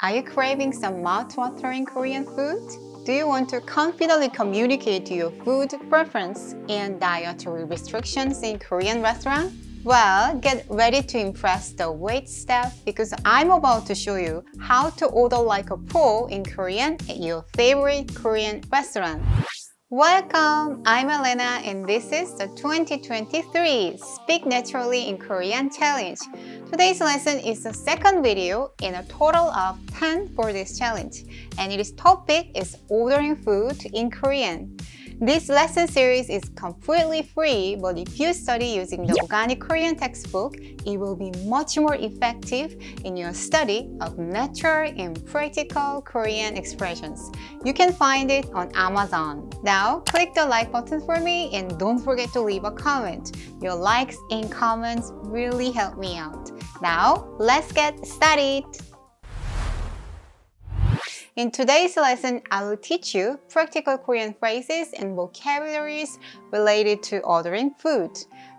Are you craving some mouth-watering Korean food? Do you want to confidently communicate your food preference and dietary restrictions in Korean restaurants? Well, get ready to impress the wait staff because I'm about to show you how to order like a pro in Korean at your favorite Korean restaurant. Welcome! I'm Elena and this is the 2023 Speak Naturally in Korean Challenge. Today's lesson is the second video in a total of 10 for this challenge, and its topic is ordering food in Korean. This lesson series is completely free, but if you study using the Organic Korean textbook, it will be much more effective in your study of natural and practical Korean expressions. You can find it on Amazon. Now, click the like button for me and don't forget to leave a comment. Your likes and comments really help me out. Now, let's get started! In today's lesson, I will teach you practical Korean phrases and vocabularies related to ordering food.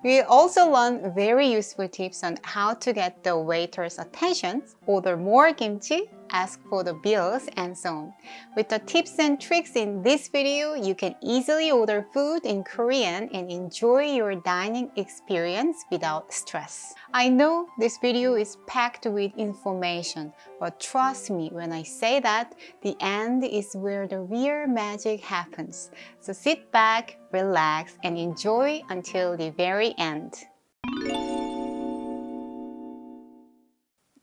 We will also learn very useful tips on how to get the waiter's attention, order more kimchi, ask for the bills, and so on. With the tips and tricks in this video, you can easily order food in Korean and enjoy your dining experience without stress. I know this video is packed with information, but trust me when I say that the end is where the real magic happens. So sit back, relax, and enjoy until the very end.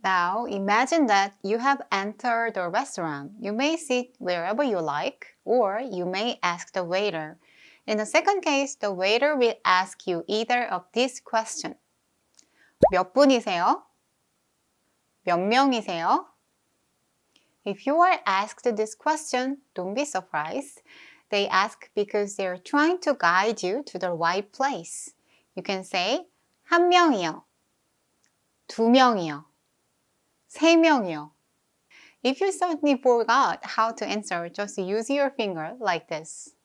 Now, imagine that you have entered a restaurant. You may sit wherever you like, or you may ask the waiter. In the second case, the waiter will ask you either of these questions. 몇 분이세요? 몇 명이세요? If you are asked this question, don't be surprised. They ask because they're trying to guide you to the right place. You can say 한 명이요, 두 명이요, 세 명이요. If you suddenly forgot how to answer, just use your finger like this.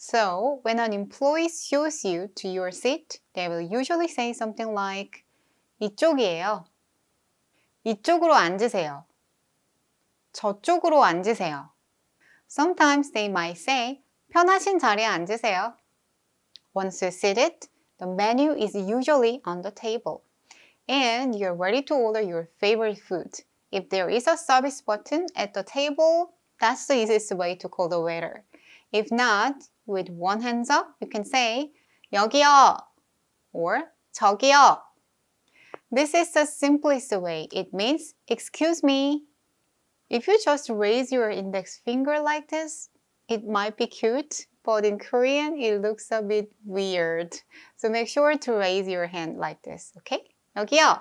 So, when an employee shows you to your seat, they will usually say something like 이쪽이에요. 이쪽으로 앉으세요. 저쪽으로 앉으세요. Sometimes they might say 편하신 자리에 앉으세요. Once you're seated, the menu is usually on the table. And you're ready to order your favorite food. If there is a service button at the table, that's the easiest way to call the waiter. If not, with one hands up, you can say 여기요 or 저기요. This is the simplest way. It means excuse me. If you just raise your index finger like this, it might be cute, but in Korean, it looks a bit weird. So make sure to raise your hand like this, okay? 여기요.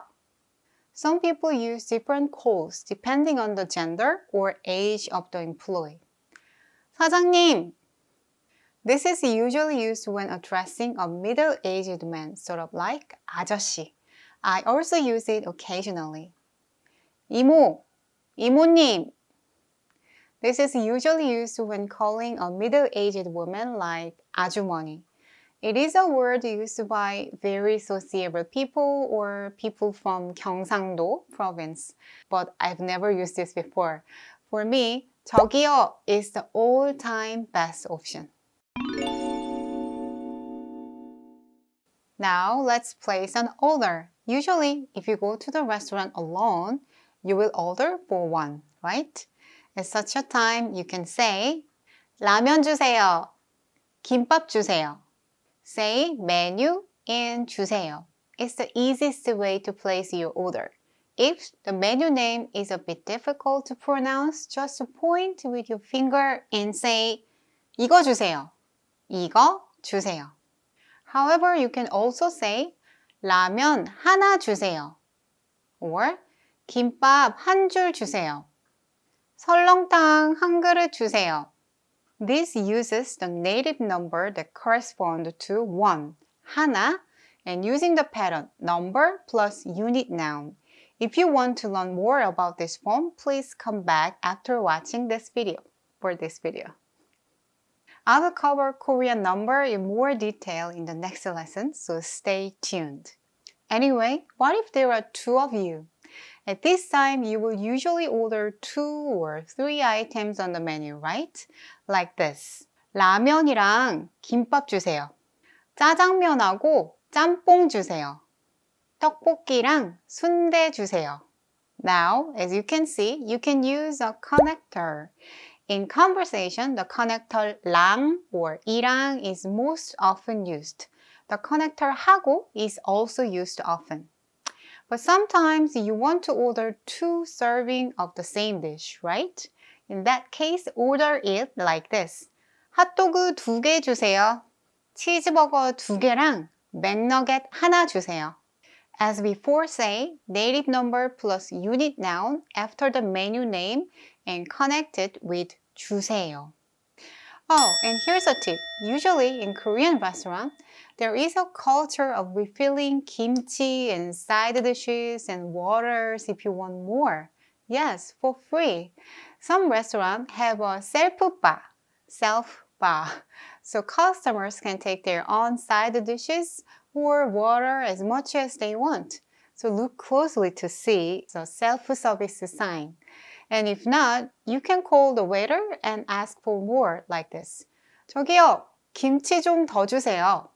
Some people use different calls depending on the gender or age of the employee. 사장님. This is usually used when addressing a middle-aged man, sort of like 아저씨. I also use it occasionally. 이모, 이모님. This is usually used when calling a middle-aged woman like 아주머니. It is a word used by very sociable people or people from 경상도 province, but I've never used this before. For me, 저기요 is the all-time best option. Now, let's place an order. Usually, if you go to the restaurant alone, you will order for one, right? At such a time, you can say 라면 주세요. 김밥 주세요. Say menu and 주세요. It's the easiest way to place your order. If the menu name is a bit difficult to pronounce, just point with your finger and say 이거 주세요. 이거 주세요. However, you can also say 라면 하나 주세요. Or 김밥 한 줄 주세요. 설렁탕 한 그릇 주세요. This uses the native number that corresponds to 1, 하나, and using the pattern number plus unit noun. If you want to learn more about this form, please come back after watching this video. I will cover Korean number in more detail in the next lesson, so stay tuned. Anyway, what if there are two of you? At this time, you will usually order 2 or 3 items on the menu, right? Like this. 라면이랑 김밥 주세요. 짜장면하고 짬뽕 주세요. 떡볶이랑 순대 주세요. Now, as you can see, you can use a connector. In conversation, the connector 랑 or 이랑 is most often used. The connector 하고 is also used often. But sometimes you want to order 2 serving of the same dish, right? In that case, order it like this. 핫도그 2개 주세요. 치즈버거 2개랑 맥너겟 하나 주세요. As before, say native number plus unit noun after the menu name and connect it with 주세요. Oh, and here's a tip. Usually in Korean restaurants, there is a culture of refilling kimchi and side dishes and waters if you want more. Yes, for free. Some restaurants have a self-bar. So customers can take their own side dishes or water as much as they want. So look closely to see the self-service sign. And if not, you can call the waiter and ask for more like this. 저기요, 김치 좀 더 주세요.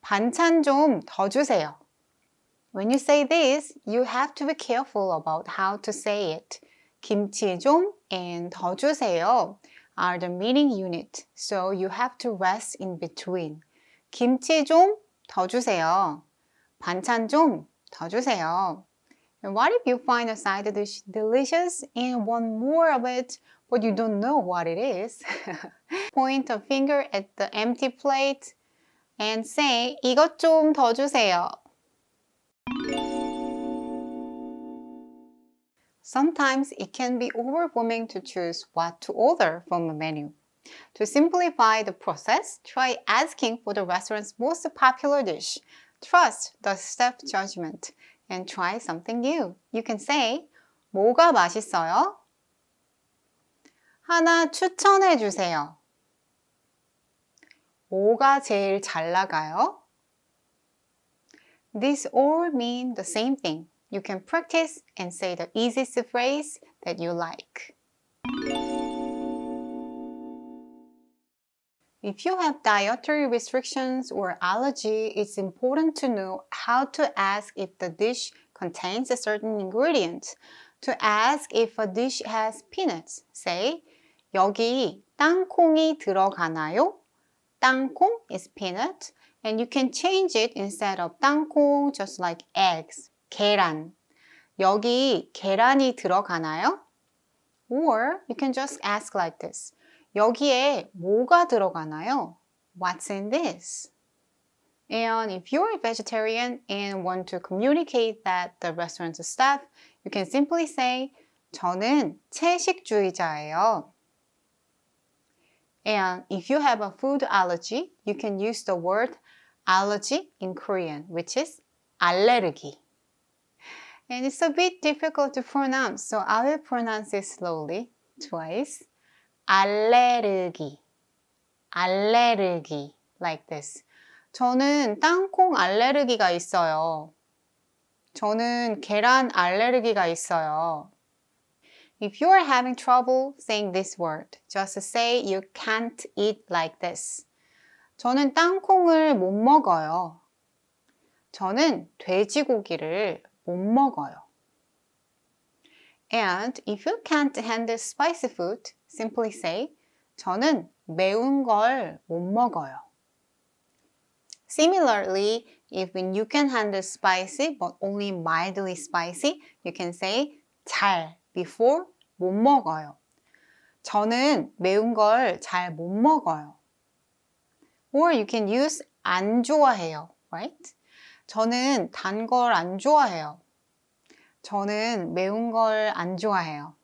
반찬 좀 더 주세요. When you say this, you have to be careful about how to say it. 김치 좀 and 더 주세요 are the meaning unit, so you have to rest in between. 김치 좀 더 주세요. 반찬 좀 더 주세요. And what if you find a side dish delicious and want more of it, but you don't know what it is? Point a finger at the empty plate and say, 이것 좀 더 주세요. Sometimes it can be overwhelming to choose what to order from a menu. To simplify the process, try asking for the restaurant's most popular dish. Trust the staff judgment and try something new. You can say, 뭐가 맛있어요? 하나 추천해 주세요. 뭐가 제일 잘 나가요? These all mean the same thing. You can practice and say the easiest phrase that you like. If you have dietary restrictions or allergy, it's important to know how to ask if the dish contains a certain ingredient. To ask if a dish has peanuts, say, 여기 땅콩이 들어가나요? 땅콩 is peanut, and you can change it instead of 땅콩, just like eggs, 계란. 여기 계란이 들어가나요? Or you can just ask like this. 여기에 뭐가 들어가나요? What's in this? And if you're a vegetarian and want to communicate that the restaurant staff, you can simply say, 저는 채식주의자예요. And if you have a food allergy, you can use the word allergy in Korean, which is allergy. And it's a bit difficult to pronounce, so I will pronounce it slowly, twice. 알레르기, 알레르기, like this. 저는 땅콩 알레르기가 있어요. 저는 계란 알레르기가 있어요. If you are having trouble saying this word, just say you can't eat like this. 저는 땅콩을 못 먹어요. 저는 돼지고기를 못 먹어요. And if you can't handle spicy food, simply say, 저는 매운 걸 못 먹어요. Similarly, if when you can handle spicy but only mildly spicy, you can say 잘 before 못 먹어요. 저는 매운 걸 잘 못 먹어요. Or you can use 안 좋아해요, right? 저는 단 걸 안 좋아해요. 저는 매운 걸 안 좋아해요.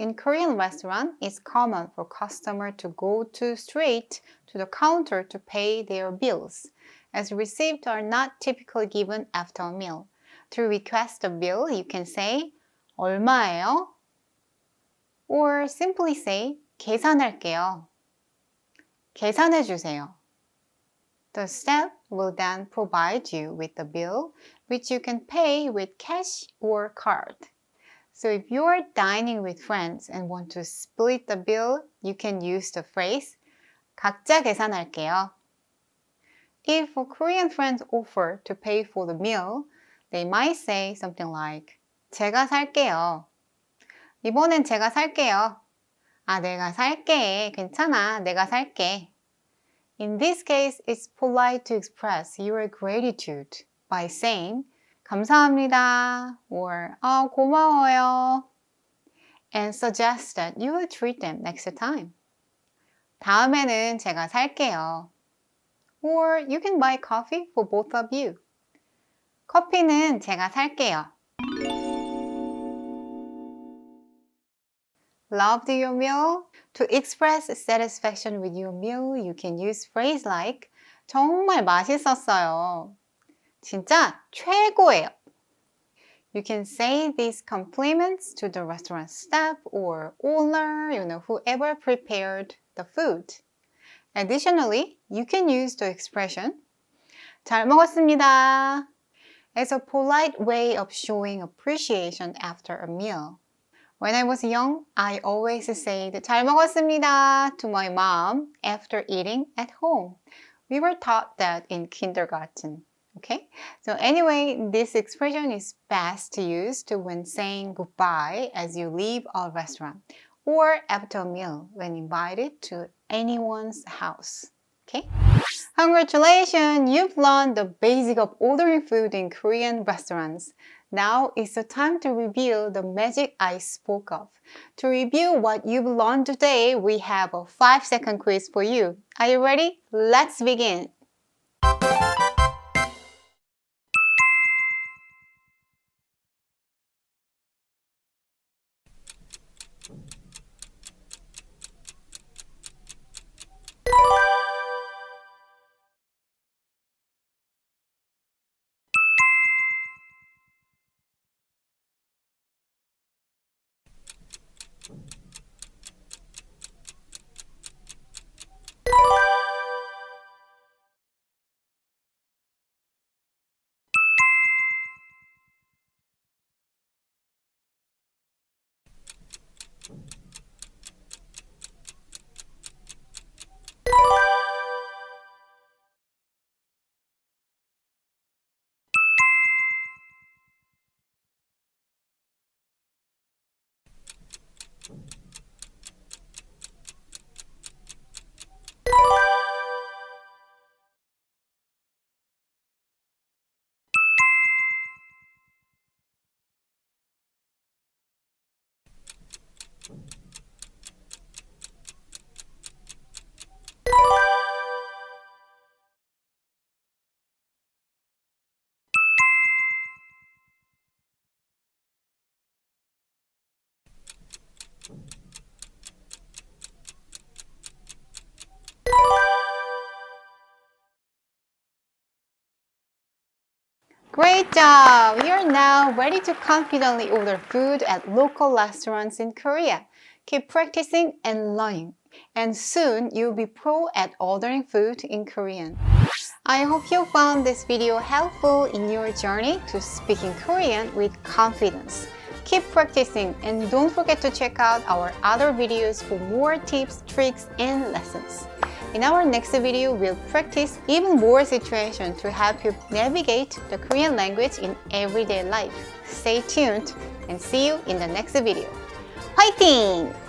In Korean restaurant, it's common for customer to go straight to the counter to pay their bills, as receipts are not typically given after a meal. To request a bill, you can say 얼마예요? Or simply say 계산할게요. 계산해 주세요. The staff will then provide you with the bill, which you can pay with cash or card. So if you are dining with friends and want to split the bill, you can use the phrase 각자 계산할게요. If a Korean friend offer to pay for the meal, they might say something like 제가 살게요. 이번엔 제가 살게요. 아, 내가 살게. 괜찮아. 내가 살게. In this case, it's polite to express your gratitude by saying 감사합니다 or 고마워요 and suggest that you will treat them next time. 다음에는 제가 살게요. Or you can buy coffee for both of you. 커피는 제가 살게요. Loved your meal? To express satisfaction with your meal, you can use phrase like 정말 맛있었어요. 진짜 최고예요. You can say these compliments to the restaurant staff or owner, whoever prepared the food. Additionally, you can use the expression 잘 먹었습니다 as a polite way of showing appreciation after a meal. When I was young, I always said 잘 먹었습니다 to my mom after eating at home. We were taught that in kindergarten. Okay? So anyway, this expression is best used when saying goodbye as you leave a restaurant or after a meal when invited to anyone's house. Okay? Congratulations! You've learned the basic of ordering food in Korean restaurants. Now it's the time to reveal the magic I spoke of. To review what you've learned today, we have a 5-second quiz for you. Are you ready? Let's begin! Great job! You're now ready to confidently order food at local restaurants in Korea. Keep practicing and learning, and soon you'll be pro at ordering food in Korean. I hope you found this video helpful in your journey to speaking Korean with confidence. Keep practicing and don't forget to check out our other videos for more tips, tricks, and lessons. In our next video, we'll practice even more situations to help you navigate the Korean language in everyday life. Stay tuned and see you in the next video. 화이팅!